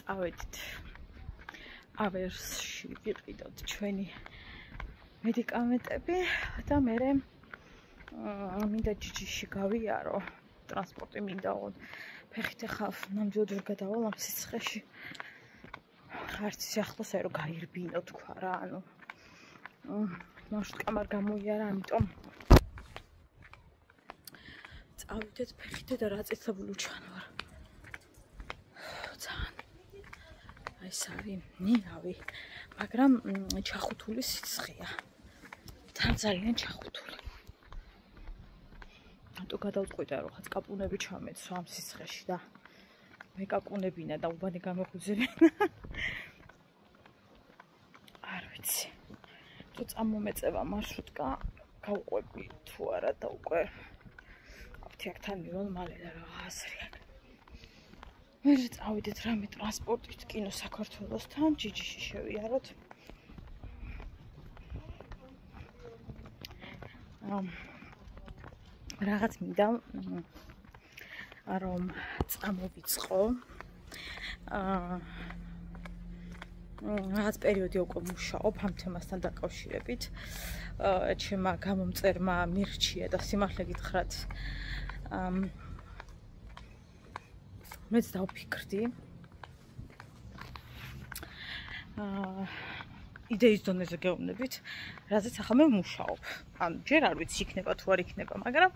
წავედით ავერსში ვიყიდოთ ჩვენი მედიკამენტები და მე მინდა ჯიჯიში გავიარო ტრანსპორტი მინდა ფეხით ახლა ნამდვილად ვერ გადავალ ამ სიცხეში ხარც ახლოს რომ გაირბინო თქვა რა ანუ მარშრუტკამ არ გამოიარა ამიტომ წავიდეთ ფეხით და რა წესებული ჩანვარ ეს არის ნიავი, მაგრამ ჩახუთული სიცხეა. თან ძალიან ჩახუთული. რატო გადავწყვიტე რომ ხაც კაპუნები ჩამეცო ამ სიცხეში და მეკაკუნებინა და უბანი გამოხუძებინა. არ ვიცი. თუ წამომეწევა მარშრუტკა, გავყვები თუ არა და უკვე აფთიაქთან მივალ მალე და რაღაცა მე წავიდეთ რამე ტრანსპორტით კინო საქართველოსთან ჯიჯიში შევიაროთ რაღაც მინდა რომ წამოვიწყო რაღაც პერიოდი უკვე მუშაობ ამ თემასთან დაკავშირებით ჩემმა გამომწერმა მირჩია და სიმართლე გითხრათ მეც დავფიქრდი იდეის დონეზე გეუბნებით რაზეც ახლა მე ვმუშაობ ან ჯერ არ ვიცი იქნება თუ არ იქნება მაგრამ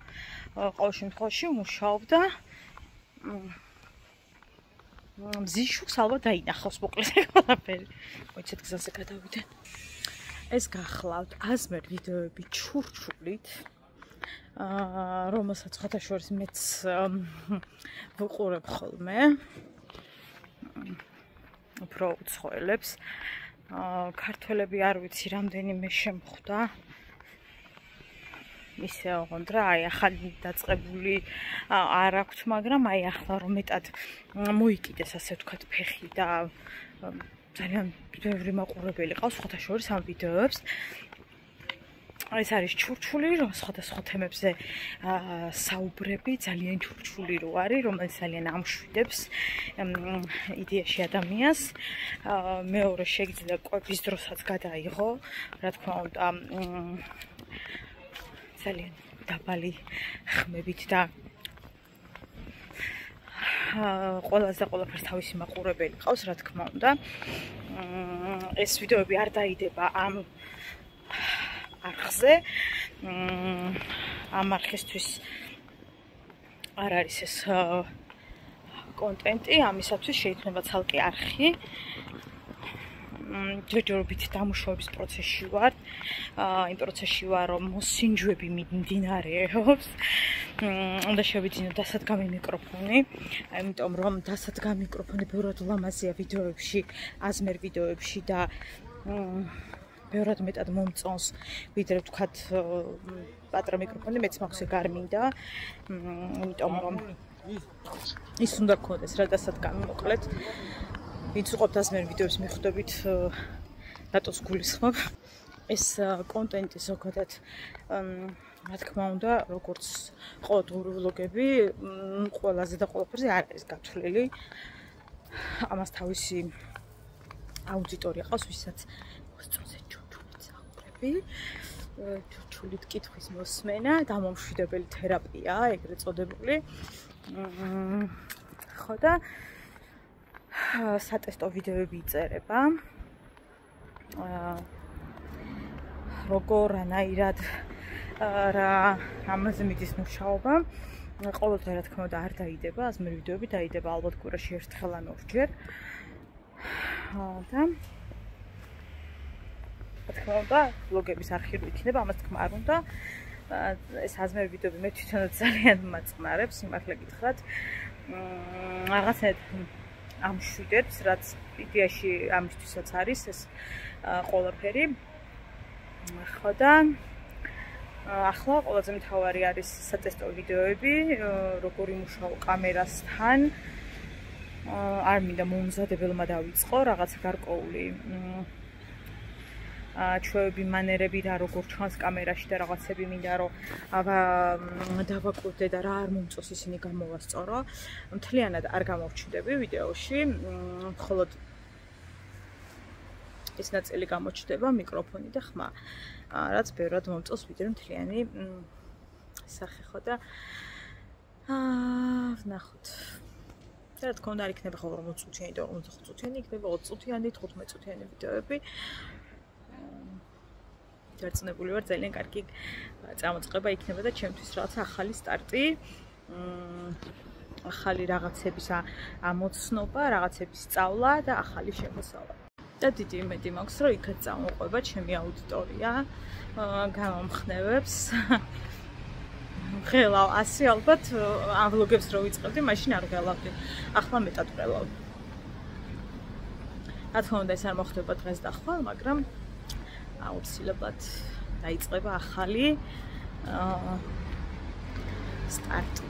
ყოველ შემთხვევაში ვმუშაობ და მზიშუქს ალბათ დაინახავს მოკლედ ყველაფერი მოიცეთ გზაზე გადავიდე ეს გახლავთ აზმერ ვიდეოები ჩურჩულით რომელსაც ხათაშორის მეც ვუყურებ ხოლმე უფრო უცხოელებს ქართველები არ ვიცი რამდენიმე შემხვდა ისე ოღონდ რა აი ახალი დაწყებული არ აქვთ მაგრამ აი ახლა რომ მეტად მოიკიდეს ასე ვთქვათ ფეხი და ძალიან ბევრი მაყურებელი ყავს ხათაშორის ამ ვიდეოებს ეს არის ჩურჩული, რომ სხვადასხვა თემებზე საუბრები, ძალიან ჩურჩული რო არის, რომელიც ძალიან ამშვიდებს იდეაში ადამიანს. მეორე შეიძლება კვების დროსაც გადაიღო, რა თქმა უნდა, ძალიან დაბალი ხმებით და ყველაზე და ყველაფერს თავისი მაყურებელი ყავს, რა თქმა უნდა. ეს ვიდეოები არ დაიდება ამ არხზე ამ არხისთვის არ არის ეს კონტენტი ამისათვის შეიძლება ცალკე არხი ჯერჯერობით დამუშავების პროცესში ვარ იმ პროცესში ვარ რომ მოსინჯვები მიმდინარეობს უნდა შევიძინო დასადგამი მიკროფონი იმიტომ რომ დასადგამი მიკროფონი ბევრად ლამაზია ვიდეოებში აზმერ ვიდეოებში და ბევრად მეტად მომწონს ვიდრე ვთქვათ პატრა მიკროფონი მეც მაქვს გარმინდა იმიტომ რომ ის უნდა გქონდეს რა დასადგამი მოკლედ ვინც უყურებთ აზმერ ვიდეოებს მიხვდებით რატოს გულისხმობ ეს კონტენტი ზოგადად რა თქმა უნდა როგორც ყოველდღიური ვლოგები ყველაზე და ყველაფერზე არ არის გათვლილი ამას თავისი აუდიტორია ყავს ვისაც მოსწონს ჩურჩულით კითხვის მოსმენა, დამომშვიდებელი თერაპია, ეგრეთ წოდებული. ხო და სატესტო ვიდეოები იწერება. როგორ ანაირად რა ამაზე მიდის მუშაობა. ყოველდღე რა თქმა უნდა არ დაიდება, აზმერ ვიდეოები დაიდება ალბათ კვირაში ერთხელ ან ორჯერ. და თქმა უნდა, ვლოგების არქივი იქნება, ამას თქმა არ უნდა. ეს აზმერ ვიდეოები მე თვითონაც ძალიან მაწყნარებს, სიმართლე გითხრათ. რაღაცნაირად ამშვიდებს, რაც იდეაში ამისთვისაც არის ეს ყველაფერი. ხო და ახლა ყველაზე მთავარი არის სატესტო ვიდეოები, როგორი მუშაობ კამერასთან. არ მინდა მომზადებელმა დავიწყო, რაღაცა გარკვეული ჩვევები, მანერები და როგორ ჩანს კამერაში და რაღაცები მინდა რომ დავაკვირდე და რა არ მომწონს ისინი გამოვასწორო. მთლიანად არ გამოჩნდები ვიდეოში, მხოლოდ ეს ნაწილი გამოჩნდება მიკროფონი და ხმა. რაც ბევრად მომწონს ვიდრე მთლიანი სახე ხო და ვნახოთ. და რა თქმა უნდა არ იქნება ხოლმე 40 წუთიანი და 45 წუთიანი, იქნება 20 წუთიანი, 15 წუთიანი ვიდეოები. დარწმუნებული ვარ ძალიან კარგი წამოწყება იქნება და ჩემთვის რაღაც ახალი სტარტი. ახალი რაღაცების ამოცნობა, რაღაცების სწავლა და ახალი შემოსავალი. და დიდი იმედი მაქვს, რომ იქაც წამოყვება ჩემი აუდიტორია, გამომხნევებს. ღელავ 100 ალბათ ამ ვლოგებს რო ვიწყებდი, მაშინ არ ღელავდი. ახლა მეტად ღელავ. რა თქმა უნდა ეს არ მოხდება დღეს და ხვალ, მაგრამ აუცილებლად დაიწყება ახალი სტარტი.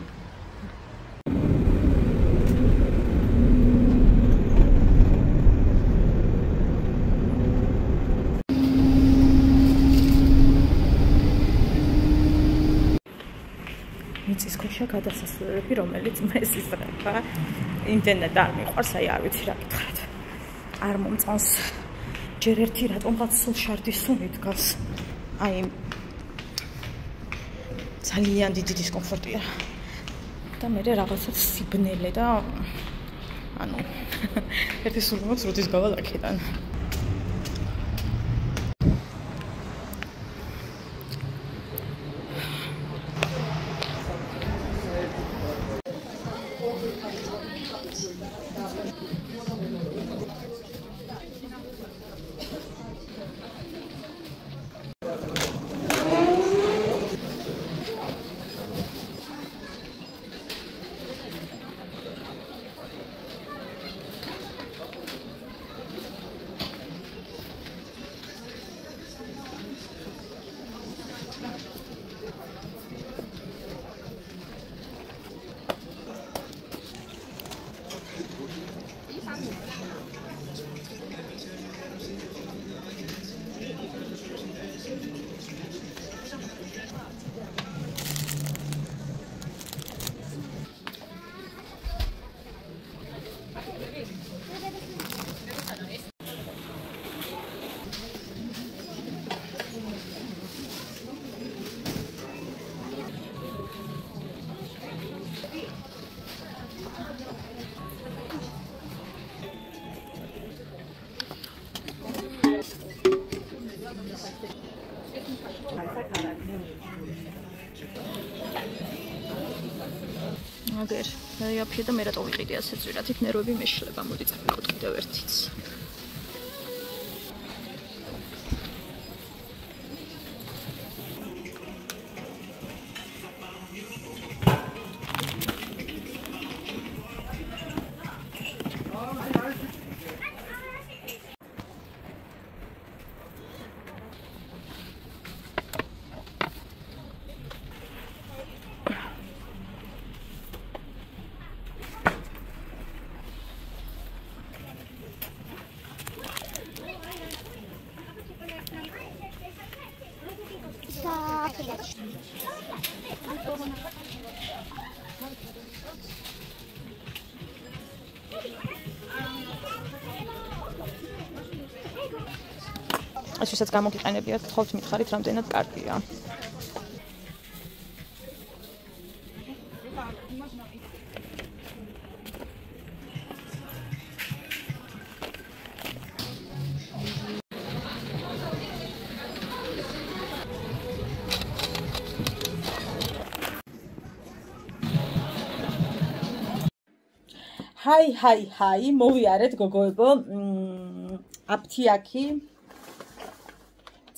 მიწისქვეშა გადასასვლელები, რომელიც მესისრება, იმდენად არ მიყვარს, აი არ ვიცი რა გითხრათ. არ მომწონს ჯერ ერთი რატომღაც სულ შარდის სუნი დგას. აი ძალიან დიდი დისკომფორტია. და მე რაღაცა სიბნელე და ანუ ერთი სულ მაქვს როდის გავალ აქედან. აგერ იაფია და მე რატო ვიყიდე ასე ძვირად იქ ნერვები მეშლება მოდი წავიკოთ კიდევ ერთიც ეს ვისაც გამოგიყენებიათ, გთხოვთ მითხარით, რამდენად კარგია. ჰაი, მოვიარეთ გოგოებო, აფთიაქი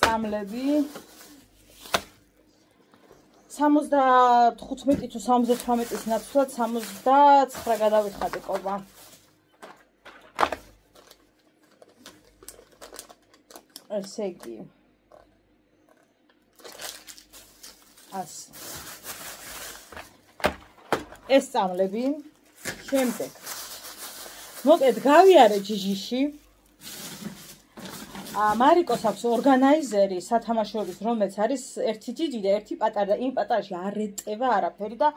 წამლები 75 თუ 78-ის ნაცვლად 79 გადავიხადე ყობა. ესე იგი ეს წამლები შემდეგ მოკლედ გავიარე ჯიჟიში მარიკოს აქვს ორგანაიზერი სათამაშოების, რომელიც არის ერთი დიდი და ერთი პატარა და იმ პატარაში არ ეტევა არაფერი და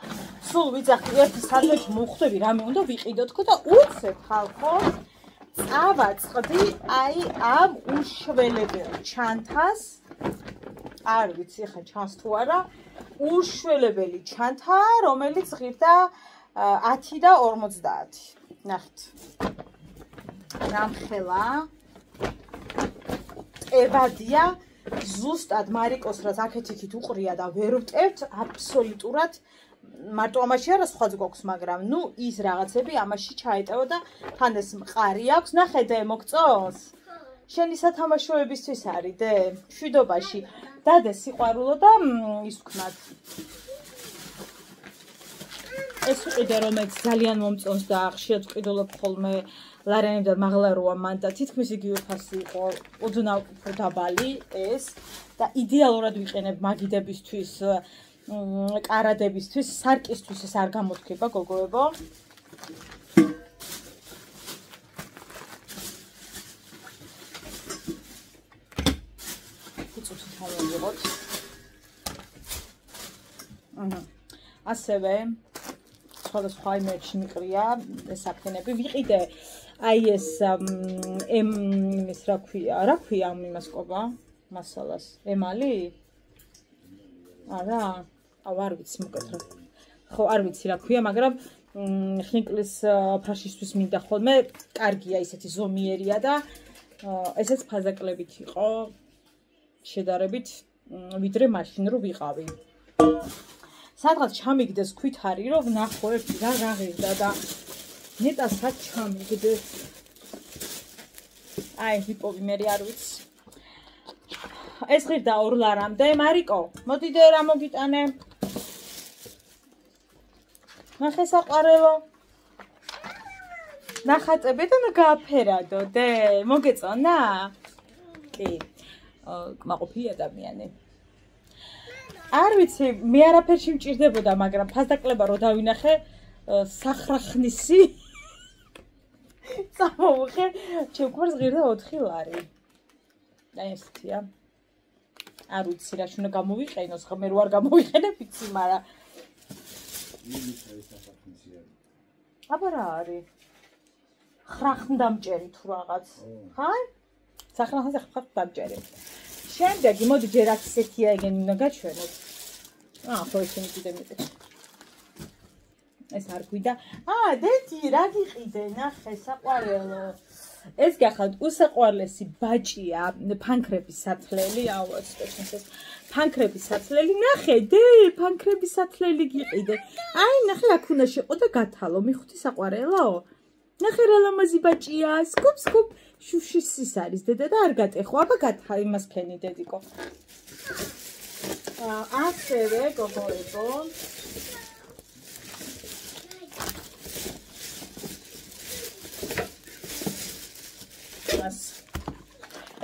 სულ ვიძახი ერთი სანდვიჩი მოვხვდები რამე უნდა ვიყიდო თქო და უცებ ხალხო წავაწყდი აი ამ უშველებელ ჩანთას არ ვიცი ხა ჩანს თუ არა უშველებელი ჩანთა რომელიც ღირდა 10 და 50 ნახეთ რამხელა ებადია ზუსტად მარიკოს რაც აქეთ-იქით უყრია და ვერ ვტევთ აბსოლუტურად მარტო ამაში არა სხვა გვაქვს მაგრამ ნუ ის რაღაცები ამაში ჩაეტევა და თან ეს მყარი აქვს ნახე დე მოგწონს შენი სათამაშოებისთვის არის დე მშვიდობაში დადე სიყვარულო და ის ვქნათ ეს ვიყიდე რომელიც ძალიან მომწონს და ხშირად ვყიდულობ ხოლმე ლარენებდა მაღლა როა მან და თითქმის იგივე ფასი იყო ოდნავ უფრო დაბალი ეს და იდეალურად ვიყენებ მაგიდებისთვის კარადებისთვის სარკისთვის ეს არ გამოთქება გოგოებო იცოცხლე თავიღოთ ასევე სხვადასხვა იმებში მიყრია ეს საფენები ვიყიდე აი ეს ეს რა ქვია ამ იმას ყობა მასალას ემალი არა არ ვიცი მოკეთრა ხო არ ვიცი რა ქვია მაგრამ ხნიკლის ფაშისტვის მინდა ხოლმე კარგია ისეთი ზომიერია და ესეც ფაზაკლებით იყო შედარებით ვიდრე მაშინ რო ვიყავი სადღაც ჩამიგდეს ქვით არის რომ ვნახო ერთი რა ღირდა და ნეტა სად ჩამიგდეს აი ვიპოვი მე არ ვიცი ეს ღირდა 2 ლარამდე მარიკო მოდიდე რა მოგიტანე ნახე საყარელო ნახატები და გააფერადო დე მოგეწონა კი კმაყოფილი ადამიანი არ ვიცი მე არაფერში მჭირდებოდა მაგრამ ფასდაკლება რო დავინახე სახრახნისი წამოვხე ჩემს ღირდა 4 ლარი და ესეთია არ ვიცი რა შუნა გამოვიყენოს ხმე რო არ გამოვიყენებ ვიცი მაგრამ აბა რა არის ხრახნდამჭერი თუ რაღაც ხა სახრახნზე ხრახნდამჭერი შემდეგი მოდი ჯერ აქ ისეთია ეგენი უნდა გაჩვენოთ ხო ესენი კიდე მეტი ეს არ გვიდა დედი რა გიყიდე ნახე საყვარელო ეს გახავთ უსაყვარლესი ბაჭია ფანქრების სათლელი აუაც ეს ფანქრების სათლელი ნახე დე ფანქრების სათლელი გიყიდე აი ნახე აქ უნდა შეყო და გათალო მიხუთი საყვარელო ნახე რა ლამაზი ბაჭია სკუპ სკუპ შუშის ის არის დედა და არ გატეხო აბა გათა იმას ქენი დედიკო ასევე გოგოებო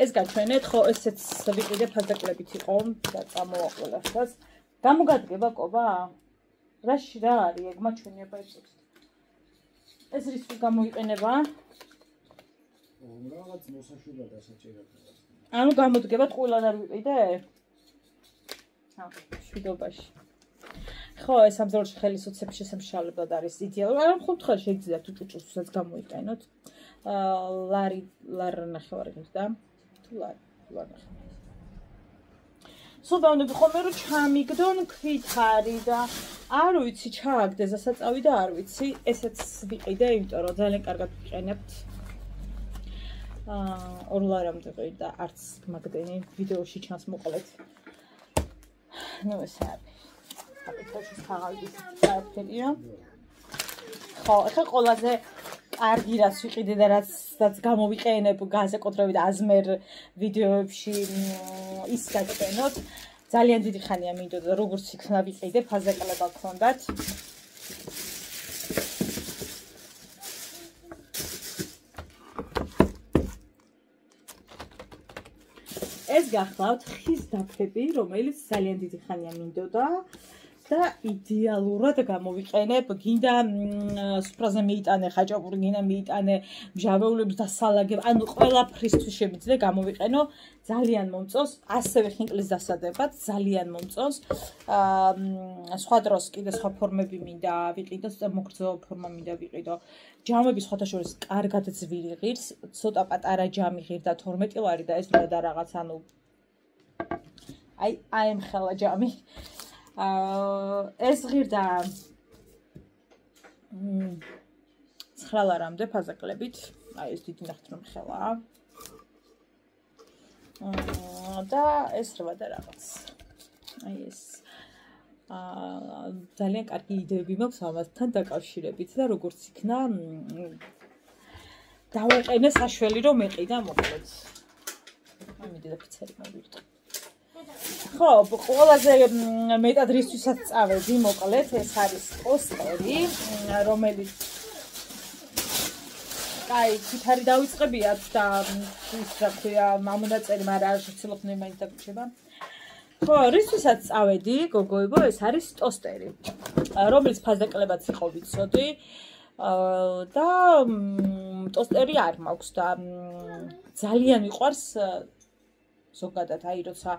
ეს გაჩვენეთ ხო ესეც ვიყიდე ფასდაკლებით იყო და წამოვაყოლასაც გამოგადგება ყობა რაში რა არის ეგ მაჩვენება იცით ეს რის გამოიყენება რაღაც მოსაშუალო დასაჭერებლად ანუ გამოდგება ტყუილად არ ვიყიდე შვიდობაში ხო ეს ამზოლში ხელის უცებ შესამშრალებლად არის იდეალური არა მხოლოდ ხარ შეიძლება თუ ჭუჭუსაც გამოიყენოთ ლარი ნახევარი ღირდა თუ ლარი სულდაუნები ხომ რო ჩამიგდონ ქვით არის და არ ვიცი ჩააგდეს დასაწავი და არ ვიცი ესეც ვიყიდე იმიტომ რომ ძალიან კარგად ვიყენებთ 2 ლარამდე ყიდა არც მაგდენი ვიდეოში ჩანს მოყოლეთ ნუ ეს არის აკეთებს ხაღალდის საფერია ხო ახლა ყველაზე კარგი რაც ვიყიდე და რაც გამოვიყენებ განსაკუთრებით აზმერ ვიდეოებში ის გაგყენოთ ძალიან დიდი ხანია მინდოდა როგორც იქნა ვიყიდე ფაზაკლება გქონდათ ეს გახლავთ ხის დაფები, რომელიც ძალიან დიდი ხანია მინდოდა და იდეალურად გამოვიყენებ. გინდა სუფრაზე მიიტანე ხაჭაპური, გინდა მიიტანე მჟავეულებს და სალაგებ, ანუ ყველაფრისთვის შემიძლია გამოვიყენო. ძალიან მომწონს, ასევე ხინკლის დასადებად ძალიან მომწონს. სხვა დროს კიდე სხვა ფორმები მინდა ვიყიდო, მოგრძო ფორმა მინდა ვიყიდო. ჯამები სხვათა შორის კარგად ძვირი ღირს, ცოტა პატარა ჯამი ღირდა 12 ლარი და ეს რა და რაღაც, ანუ აი ემხელა ჯამი. ეს ღირდა 9 ლარამდე ფაზაკლებით. აი ეს დიდი ნახეთ რომ ხელაა. და ეს რა და რაღაც. აი ეს ძალიან კარგი იდეები მაქვს ამასთან დაკავშირებით და როგორც იქნა დავეყენე საშველი რომ ეყიდა მოკლედ. ამიტომ და ფიცერი მოვირთო. ხო, ყველაზე მეტად რისთვისაც წავედი, მოკლედ, ეს არის ტოსტერი, რომელიც აი, თითარი დავიწყებიათ და ის რა ქვია, მამონაწერი, მაგრამ არ შეცილობდნენ მაინც დაგვრჩება. ხო, რისთვისაც წავედი, გოგოებო, ეს არის ტოსტერი, რომელიც ფაზაკლებაც იყო ვიცოდი და ტოსტერი არ მაქვს და ძალიან მიყვარს ზოგადად, აი, როცა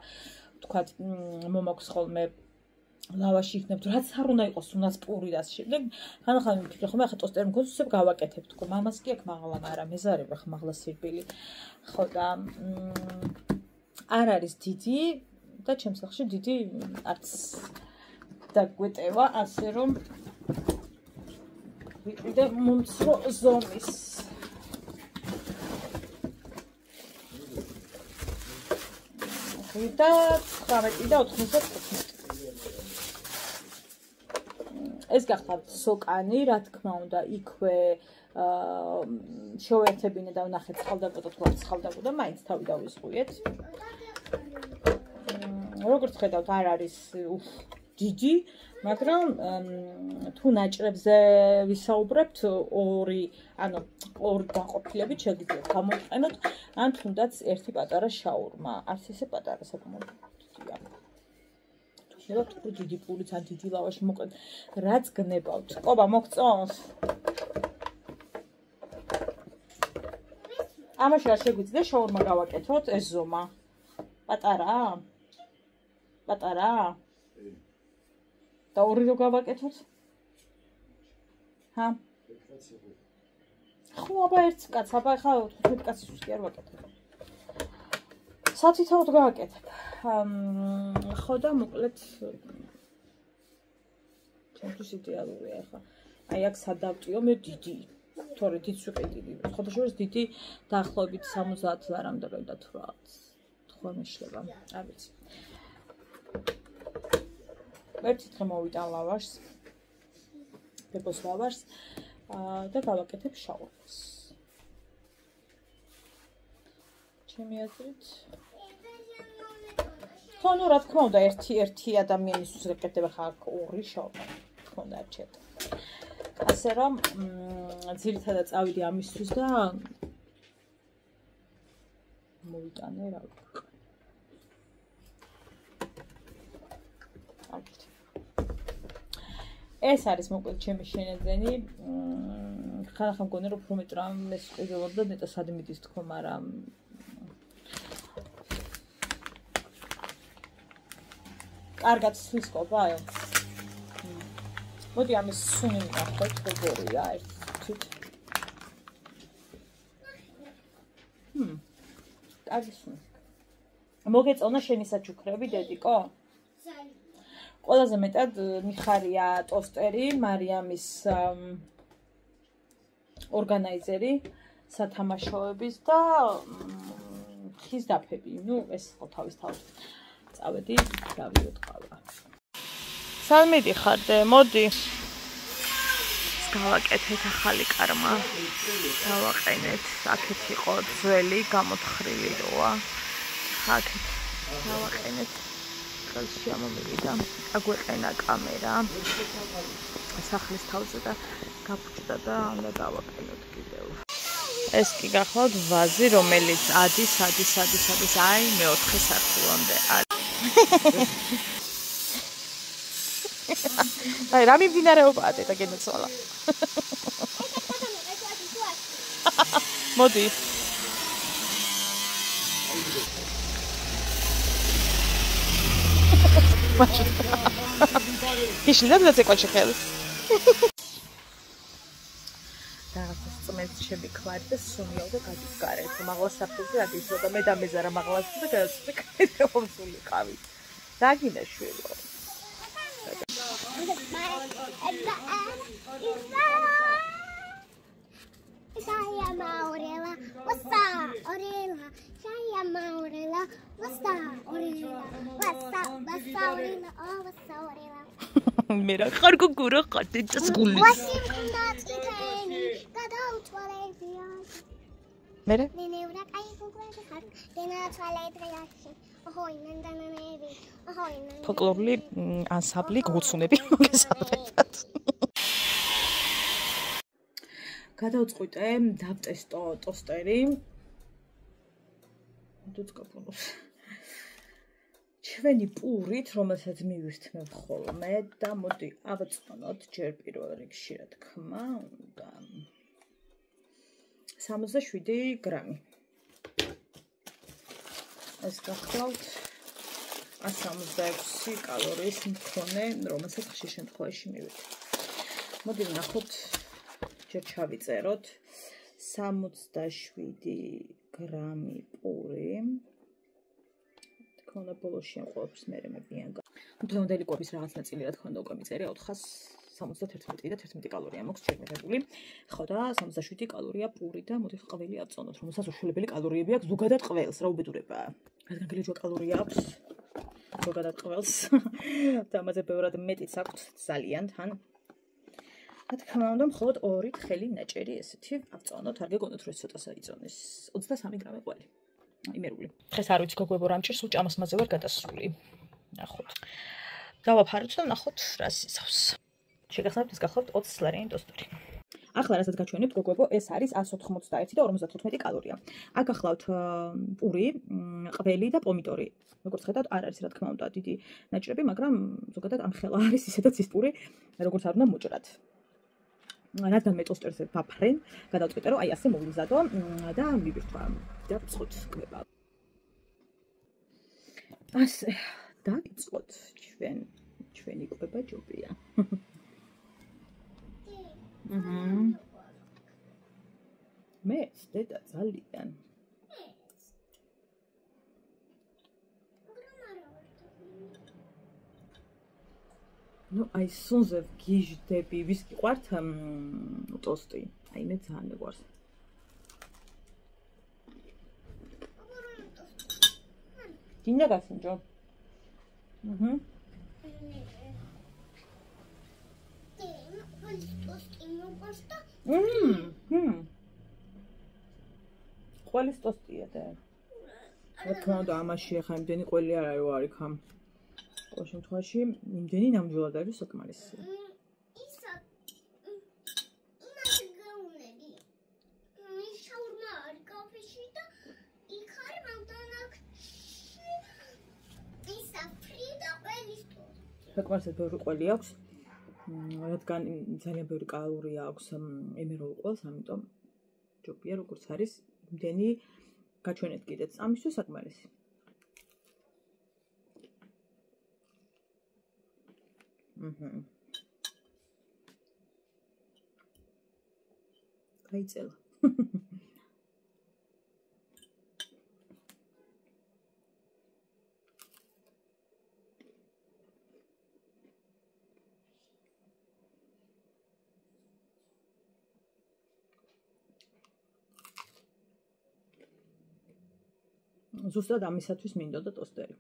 თქვათ, მომაქვს ხოლმე ლავაში იქნებ, რაც არ უნდა იყოს, უნდაც პური და შემდეგ. ხან-ხან ვიფიქრე, ხომ ახლა ტოსტერი მქონს, უცებ გავაკეთებ, თქო, მამას კი აქვს მაღლა, მაგრამ მეზარება ხ მაღლა სირბილი. ხო და არ არის დიდი და ჩემს სახში დიდი არც დაგვეტევა, ასე რომ ვიყიდე მომცრო ზომის. და 19 და 95. ეს გახლავთ სოკანი, რა თქმა უნდა, იქვე შევერთებინე და ვნახეთ ცხალდაბოდა თუ არ ცხალდაბოდა, მაინც თავი დავიზღვიეთ. როგორც ხედავთ, არ არის დიდი, მაგრამ თუ ნაჭრებზე ვისაუბრებთ, ორი განყოფილებით შეგიძლიათ გამოიყენოთ, ან თუნდაც ერთი პატარა შაურმა, არც ისე პატარა საკმაოდ დიდია. შეიძლება თუ დიდი პურით ან დიდი ლავაში მოკლედ რაც გნებავთ. ყობა მოგწონს? ამაში არ შეგვიძლია შაურმა გავაკეთოთ ეს ზომა. პატარაა? პატარაა? და ორი რო გავაკეთოთ? ჰა? ხო, აბა ერთს კაც, აბა ხა 15 კაცისთვის კი არ ვაკეთებ. სათითაოდ გავაკეთებ. ხო და მოკლედ ჩემთვის იდეალურია ახლა. აი აქ სადავტიო მე დიდი. თორე დიდს ვიყიდი. ხოდაშორის დიდი დაახლოებით 70 ლარამდე და თუ რაღაც. თქვა მეშლება. არ ვიცი. ერთი დღე მოვიტან ლავაშს. ბებოს ლავაშს და გავაკეთებ შაურმას. ჩემი აზრით ხო, ნუ რა თქმა უნდა, ერთი ადამიანისთვის რეკეთება ხა ორი შაურმა. თქმა უნდა, არჩევთ. ასე რომ ძირითადად წავიდი ამისთვის და მოვიტანე რა ვიცი. ეს არის მოკლედ ჩემი შენაძენი. ხან-ხან მგონი რომ უფრო მეტ რამეს ყიდულობ და ნეტა სად მიდის თქო, მაგრამ კარგად სვისკობა, აი. მოდი ამის სუნი ნახოთ, როგორია ერთით. კარგი სუნი. მოგეწონა შენი საჩუქრები, დედიკო? ყველაზე მეტად მიხარია ტოსტერი, მარიამის ორგანაიზერი, სათამაშოების და ხის დაფები. ნუ ეს ხო თავისთავად წავედი, დავიოთხავა. სად მიდიხარდე? მოდი. გავაკეთეთ ახალი კარმა. დავაყენეთ. აქეთ იყო ძველი, გამოთხრილი როა. აქეთ დავაყენეთ. ხელში ამომივიდა. აგვეყენა კამერა. სახლის თავზე და გაფუჭდა და უნდა დავაყენოთ კიდევ. ეს კი გახლავთ ვაზი, რომელიც ადის, აი მე 4 სართულამდე არის. აი, რა მიმდინარეობაა დედა გენაცვალა. მოდი. ისლი და წეკოჩი ხელი. რაღაცას წმენს შემიქვარი და სუნიო და გადის გარეთ. მაღლა საფრთხეზე აგისო და მე დამეზარა მაღლას და გადაწყვეტე კაი ხომსული ყავი. დაგინდა შვილო. Saya Maurela, wasta Orela, saya Maurela, wasta Orela, wasta Orela, oh wasta Orela. მე რა ხარ გოგურა ხარ დეჭსგული. Washington იტენი, გადავთვალე ბიას. მე ნენე ვრა კაი გოგურა ხარ, დენათვალე დრეაში. ოჰოი ნანდანანები, ოჰოი ნანდანანები. ფოლკლორული ანსამბლი გოცუნები მოგესალმებათ. გადავწყვიტე დავტესტო ტოსტერი. დუწკაპუნოს. ჩვენი პურით, რომელსაც მივირთმევ ხოლმე და მოდი ავაწყნოთ ჯერ პირველ რიგში, რა თქმა უნდა. 67 გრამი. ეს გახლავთ 176 კალორიის მქონე, რომელსაც ხშირ შემთხვევაში მივირთმევ. მოდი ვნახოთ ჯერ ჩავიწეროთ 67 გრამი პური. თქონდა ბოლოში ამ ყოველთვის მე მებიან. თუნდელი კვების რაღაც ნაწილი რა თქონდა უკვე მიწერია 471 და 11 კალორია მაქვს შემიღებული. ხო და 67 კალორია პური და მოდი ყველი აწონოთ, რომელსაც უშუალებელი კალორიები აქვს ზოგადად ყველს, რა უბედურებაა. რადგან გილეჯვა კალორია აქვს ზოგადად ყველს და ამაზე ბევრად მეტიც აქვს ძალიან თან. რა თქმა უნდა, მხოლოდ 2 თხელი ნაჭერი ესეთი ავწონოთ, არ გეგონოთ რომ ეს ცოტა საიწონეს. 23 გრამი ყველი. იმერული. დღეს არ ვიცი გოგოებო რა მჭირს, უჭამას მასზე ვარ გადასული. ნახოთ. დავაფაროთ და ნახოთ რა სისავს. შეგახსენებთ ის გახლავთ 20 ლარიანი ტოსტერი. ახლა რასაც გაჩვენებთ გოგოებო, ეს არის 191 და 55 კალორია. აქ გახლავთ პური, ყველი და პომიდორი. როგორც ხედავთ, არ არის რა თქმა უნდა დიდი ნაჭრები, მაგრამ ზოგადად ამხელა არის ისედაც ის პური, როგორც არ უნდა მოჭრათ. რადგან მე ტოსტერზე ვაფრენ, გადავწყვიტე რომ აი ასე მოვიზადო და მივირთვა და ვწყოთ კვება. ასე დავიწყოთ ჩვენი კვება ჯობია. მე დედა ძალიან ну აი სუნზე გიჟდები ვის გიყვართ ტოსტი აი მე ძალიან მიყვარს დინა გასინჯო ყველის ტოსტია და რა თქმა უნდა ამაში ახლა იმდენი ყველი არ არის ვარიქამ ყოველ შემთხვევაში იმდენი ნამდვილად არის საკმარისი საკმარისად ბევრი ყველი აქვს რადგან ძალიან ბევრი კალორია აქვს ემერულ ყველს ამიტომ ჯობია როგორც არის იმდენი გაჩვენეთ კიდეც ამისთვის საკმარისი გაიწელა ზუსტად ამისათვის მინდოდა ტოსტერი.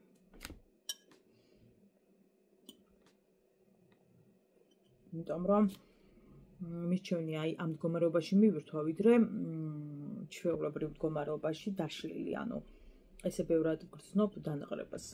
იმიტომ რომ მირჩევნია აი ამ მდგომარეობაში მივირთვა, ვიდრე ჩვეულებრივ მდგომარეობაში დაშლილი, ანუ ესე ბევრად გრძნობ დანაყრებას.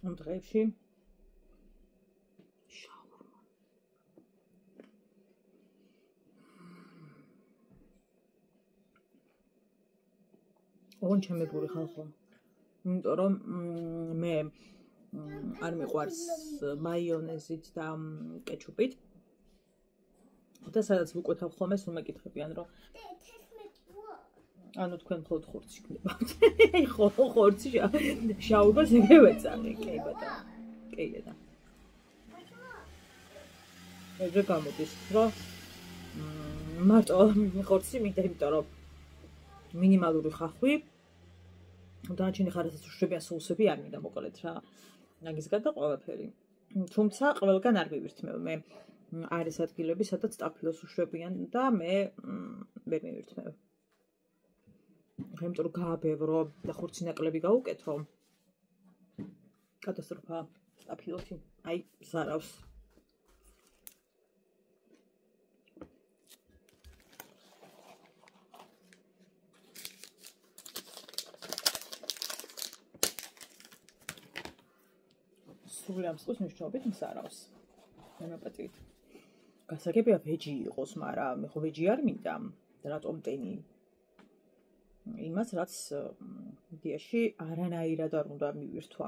ამ დღეებში შაურმა. ოღონდ ჩემებური ხალხო. იმიტომ რომ მე არ მიყვარს მაიონეზით და კეჩუპით. და სადაც ვიკვეთავ ხოლმე სულ მეკითხებიან რომ ანუ თქვენ მხოლოდ ხორცი გნებავთ. ხო, ხორცი შაურმას ეგრევე კი ბატონო. კი და. ეგრე გამოდის, რომ მარტო ხორცი მინდა, იმიტომ რომ მინიმალური ხახვი დანარჩენი ხარასაც უშვებიან სოუსები არ მინდა მოკლედ რა. მაგისგან და ყველაფერი. თუმცა ყველგან არ მივირთმევ მე. არის ადგილები, სადაც ტაფილოს უშვებიან და მე ვერ მივირთმევ. იმიტომ რომ გააბევრო და ხორცი ნაკლები გავუკეთო. კატასტროფა ტაფილოთი. აი, ზარავს. სულ ამ წყოს მნიშვნელობით მზარავს. მემაპატივით. გასაგებია ვეჯი იყოს, მაგრამ მე ხო ვეჯი არ მინდა. რატომ ტენი? იმას რაც იდეაში არანაირად არ უნდა მივირთვა.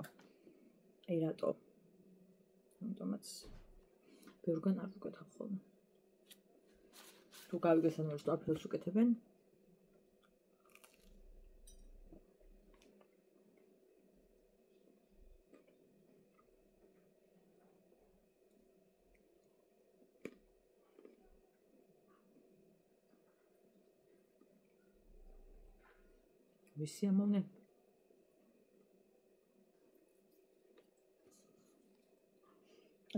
აი რატო? ამიტომაც ბევრგან არ ვუკეთებ ხოლმე. თუ გავიგესან რომ ტაფილოს უკეთებენ ვისიამოვნე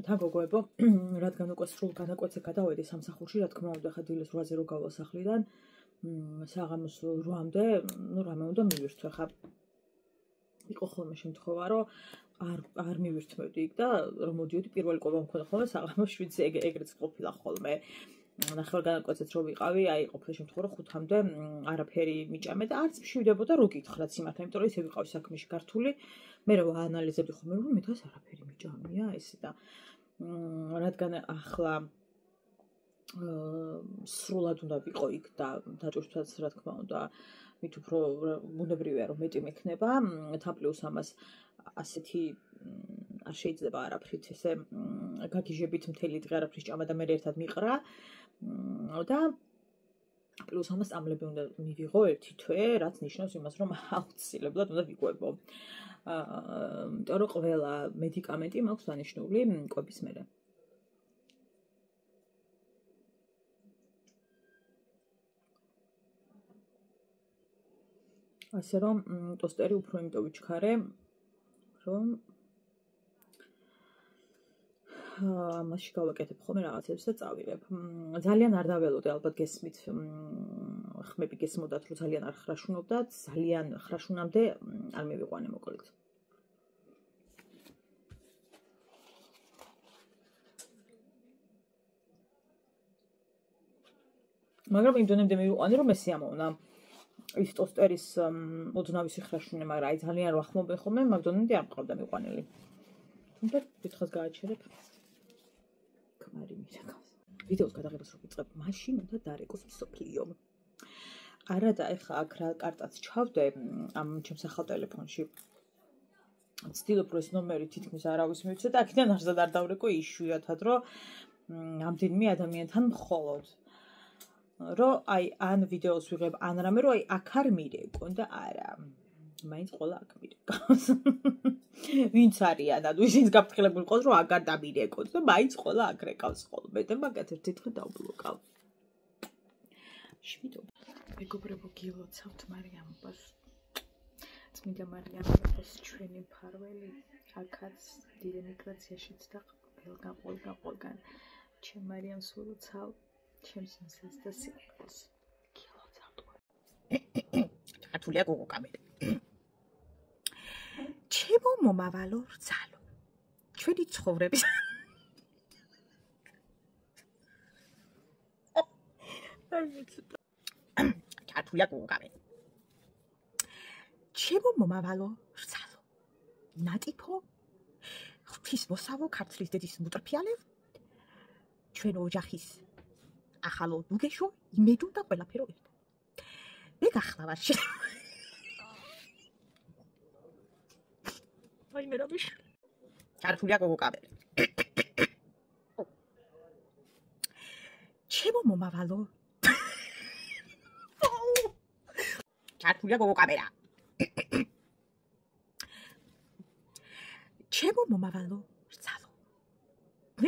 თან გოგოებო რადგან უკვე სრულ განაკვეთზე გადავედი სამსახურში რა თქმა უნდა ხა დილის 8-ზე რო გავალ სახლიდან საღამოს 8-მდე ნუ რამე უნდა მივირთვე ხა იყო ხოლმე შემთხვევა რომ არ მივირთმევდი იქ და რომ მოდიოდი პირველი კვება მქონდა ხოლმე საღამოს 7-ზე ეგრეც ყოფილა ხოლმე ნახევარ განაკვეთზეც რო ვიყავი აი ყოფილი შემთხვევა რომ 5-მდე არაფერი მიჭამე და არც მშვიდებოდა რო გითხრა სიმართლე იმიტომ რომ ისე ვიყავი საქმეში გართული მე რა აანალიზებდი ხოლმე რომ მე დღეს არაფერი მიჭამია ესე და რადგან ახლა სრულად უნდა ვიყო იქ და დაჭურთაც რა თქმა უნდა მით უფრო ბუნებრივია რომ მეტი მექნება თან პლუს ამას ასეთი არ შეიძლება არაფრით ესე გაგიჟებით მთელი დღე არაფრის ჭამა და მე ერთად მიყრა და პლუს ამას წამლები უნდა მივიღო ერთი თვე რაც ნიშნავს იმას რომ აუცილებლად უნდა ვიკვებო იმიტომ რომ ყველა მედიკამენტი მაქვს დანიშნული კვების მერე ასე რომ ტოსტერი უფრო იმიტომ ვიჩქარე რომ ამაში გავაკეთებ ხოლმე რაღაცებს და წავიღებ. ძალიან არ დაველოდე ალბათ გესმით ხმები გესმოდათ რომ ძალიან არ ხრაშუნობდა, ძალიან ხრაშუნამდე არ მივიყვანე მოკლედ. მაგრამ იმ დონემდე მივიყვანე რომ მესიამოვნა. ის ტოსტერის ოდნავი ხრაშუნე, მაგრამ აი ძალიან არ ვახმობენ ხოლმე, მაგ დონემდე არ მყავდა მიყვანილი. თუმცა დიდხანს გააჩერებ. ვიდეოს გადაღებას რო ვიწყებ, მაშინ უნდა დარეკოს მსოფლიო. არა და ეხა აქ რა კარტაც ჩავდე ამ ჩემს ახალ ტელეფონში. ვცდილობ რომ ეს ნომერი თითქმის არავის მივიცე და აქედან არზად არ დავრეკო იშვიათად, რომ ამდენიმე ადამიანთან მხოლოდ. რომ აი ან ვიდეოს ვიღებ, ან რამე რომ აი აქ არ მირეკონ და არა. მაინც ყველა აქ მირეკავს. ვინც არიან, ანუ ისინი გაფრთხილებული ყავს, რომ აგარ დამირეკოთ და მაინც ყველა აქ რეკავს ხოლმე და მაგათ ერთი დღე დავბლოკავ. შვიდობა. მეგობრებო, გილოცავთ მარიამობას. წმინდა მარიამობას ჩვენი მფარველი, აქაც დიდ ემიგრაციაშიც და ყველგან. ჩემ მარიამს ულოცავ, ჩემს მსეს და სიყვარულს. გილოცავთ. ათულია გოგო კამერა. ჩემო მომავალო რძალო ჩვენი ცხოვრების ათულია გოგო კამერა ჩემო მომავალო რძალო ნატიფო ღვთისმოსავო ქართლის დედის მუტრფიალევ, ჩვენო ოჯახის ახალო დუგეშო, იმედო და ყველაფერო ერთად. მე გახლავარ შენ. აი მე რა ვიშ. ქართულია გოგო კაბელი. ჩემო მომავალო. ქართულია გოგო კაბერა. ჩემო მომავალო, რძალო. მე